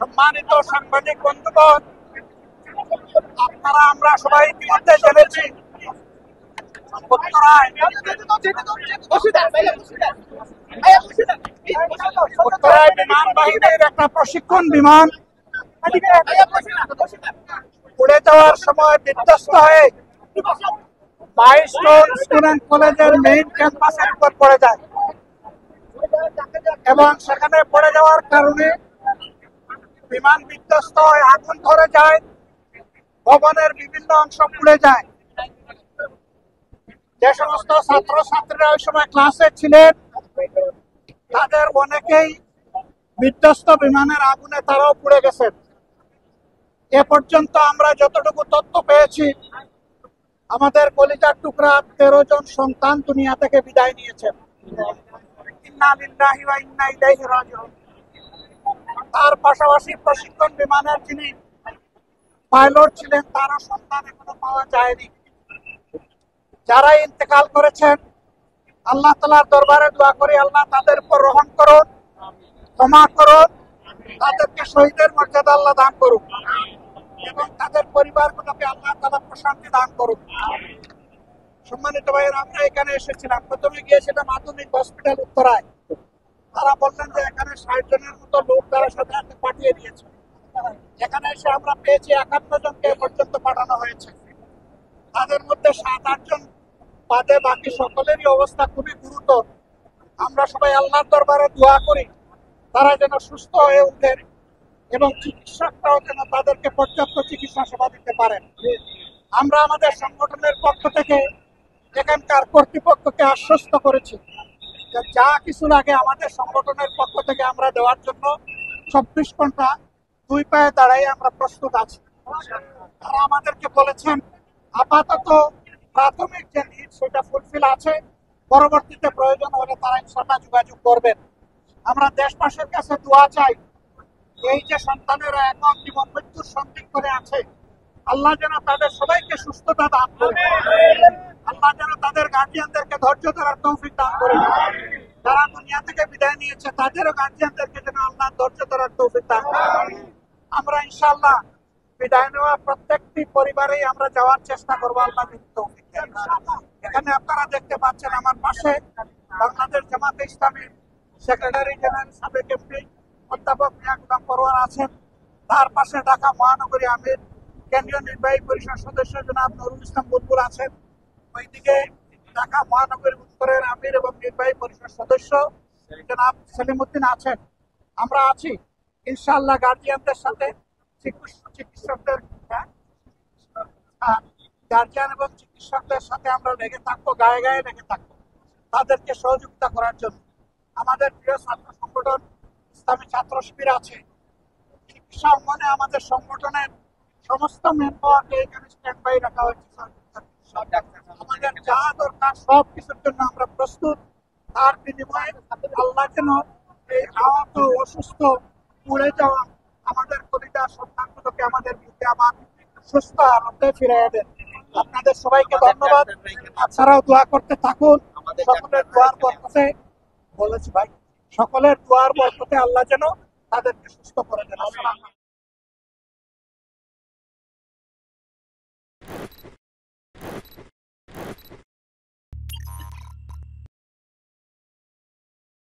সম্মানিত সাংবাদিক বন্ধুগণ, আপনারা আমরা সবাই ইতিমধ্যে জেনেছি উত্তরায় বিমান বাহিনীর একটা প্রশিক্ষণ বিমান উড়ে যাওয়ার সময় বিধ্বস্ত হয়ে 22 জন স্টুডেন্ট কলেজের মেইন ক্যাম্পাসের উপর পড়ে যায় এবং সেখানে পড়ে যাওয়ার কারণে বিমান বিধ্বস্ত হয়ে আগুন ধরে যায়, ভবনের বিভিন্ন অংশ পুড়ে যায়। যে সমস্ত ছাত্রছাত্রীরা ওই সময় ক্লাসে ছিলেন তাদের অনেকেই বিধ্বস্ত বিমানের আগুনে তারাও পুড়ে গেছেন। এ পর্যন্ত আমরা যতটুকু তথ্য পেয়েছি, আমাদের কলিজার টুকরা 13 জন সন্তান দুনিয়া থেকে বিদায় নিয়েছেন। ইন্না লিল্লাহি ওয়া ইন্না ইলাইহি রাজিউন। তার পাশাপাশি প্রশিক্ষণ বিমানের যিনি পাইলট ছিলেন তারও সন্তান এখনো পাওয়া যায়নি। যারা ইন্তেকাল করেছেন, আল্লাহ তাআলার দরবারে দোয়া করি আল্লাহ তাদের উপর রহম করুন, ক্ষমা করুন, তাদেরকে শহীদের মর্যাদা আল্লাহ দান করুন এবং তাদের পরিবারগুলোকে আল্লাহ তাআলা প্রশান্তি দান করুন। সম্মানিত ভাইয়েরা, আমরা এখানে এসেছিলাম, প্রথমে গিয়েছিলাম আধুনিক হসপিটাল উত্তরায়। তারা বললেন যে এখানে 60 জনের মতো লোক তারা সাথে সাথে পাঠিয়ে দিয়েছে। এখানে এসে আমরা পেয়েছি 51 জনকে পর্যন্ত পাঠানো হয়েছে। তাদের মধ্যে 7-8 জন বাদে বাকি সকলেরই অবস্থা খুবই গুরুতর। আমরা সবাই আল্লাহর দরবারে দোয়া করি তারা যেন সুস্থ হয়ে উঠেন এবং চিকিৎসকরাও যেন তাদেরকে পর্যাপ্ত চিকিৎসা সেবা দিতে পারেন। আমরা আমাদের সংগঠনের পক্ষ থেকে এখানকার কর্তৃপক্ষকে আশ্বস্ত করেছি যে যা কিছু লাগে আমাদের সংগঠনের পক্ষ থেকে আমরা দেওয়ার জন্য 24 ঘন্টা 2 পায়ে দাঁড়াই আমরা প্রস্তুত আছি। তারা আমাদেরকে বলেছেন আপাতত প্রাথমিক যে নিড সেটা ফুলফিল আছে, পরবর্তীতে প্রয়োজন হলে তারা ইনশাআল্লাহ যোগাযোগ করবেন। আমরা দেশবাসীর কাছে দোয়া চাই, এই যে সন্তানেরা এখন জীবন মৃত্যুর সন্ধিক্ষণে আছে, আল্লাহ যেন তাদের সবাইকে সুস্থতা দান করে, আল্লাহ যেন তাদের গার্জিয়ানদেরকে ধৈর্য ধরার তৌফিক দান করে, যারা দুনিয়া থেকে বিদায় নিয়েছে তাদেরও গার্জিয়ানদেরকে যেন আল্লাহ ধৈর্য ধরার তৌফিক দান করে। আমরা ইনশাআল্লাহ বিদায় নেওয়া প্রত্যেকটি পরিবারেই আমরা যাওয়ার চেষ্টা করবো আল্লাহ তৌফিক দেন। এখানে আপনারা দেখতে পাচ্ছেন আমার পাশে বাংলাদেশ জামাতে ইসলামীর সেক্রেটারি জেনারেল সাবেক এমপি অধ্যাপক মিয়া গোলাম পরোয়ার আছেন, তার পাশে ঢাকা মহানগরী আমির কেন্দ্রীয় নির্বাহী পরিষদ সদস্য জনাব নুরুল ইসলাম বুলবুল আছেন, ওইদিকে ঢাকা মহানগরী উত্তরের আমির এবং নির্বাহী পরিষদ সদস্য জনাব সেলিমউদ্দিন আছেন। আমরা আছি ইনশাআল্লাহ গার্জিয়ানদের সাথে, চিকিৎসকদের গার্জিয়ান এবং চিকিৎসকদের সাথে আমরা লেগে থাকবো, গায়ে গায়ে লেগে থাকবো তাদেরকে সহযোগিতা করার জন্য। আমাদের প্রিয় ছাত্র সংগঠন ইসলামী ছাত্র শিবির আছে, চিকিৎসা অঙ্গনে আমাদের সংগঠনের সমস্ত মেম্বারকে এখানে স্ট্যান্ড বাই রাখা হয়েছে। আমাদের যা দরকার সব কিছুর জন্য আমরা প্রস্তুত। তার বিনিময়ে আল্লাহ যেন এই আহত অসুস্থ পুড়ে যাওয়া আমাদের কলিজার সন্তানগুলোকে আমাদের বুকে আবার সুস্থ আনন্দে ফিরিয়ে দেন। আপনাদের সবাইকে ধন্যবাদ। আপনারাও দোয়া করতে থাকুন। সকলের দোয়ার বরকতে বলেছি ভাই, সকলের দোয়ার বরকতে আল্লাহ যেন তাদেরকে সুস্থ করে দেন।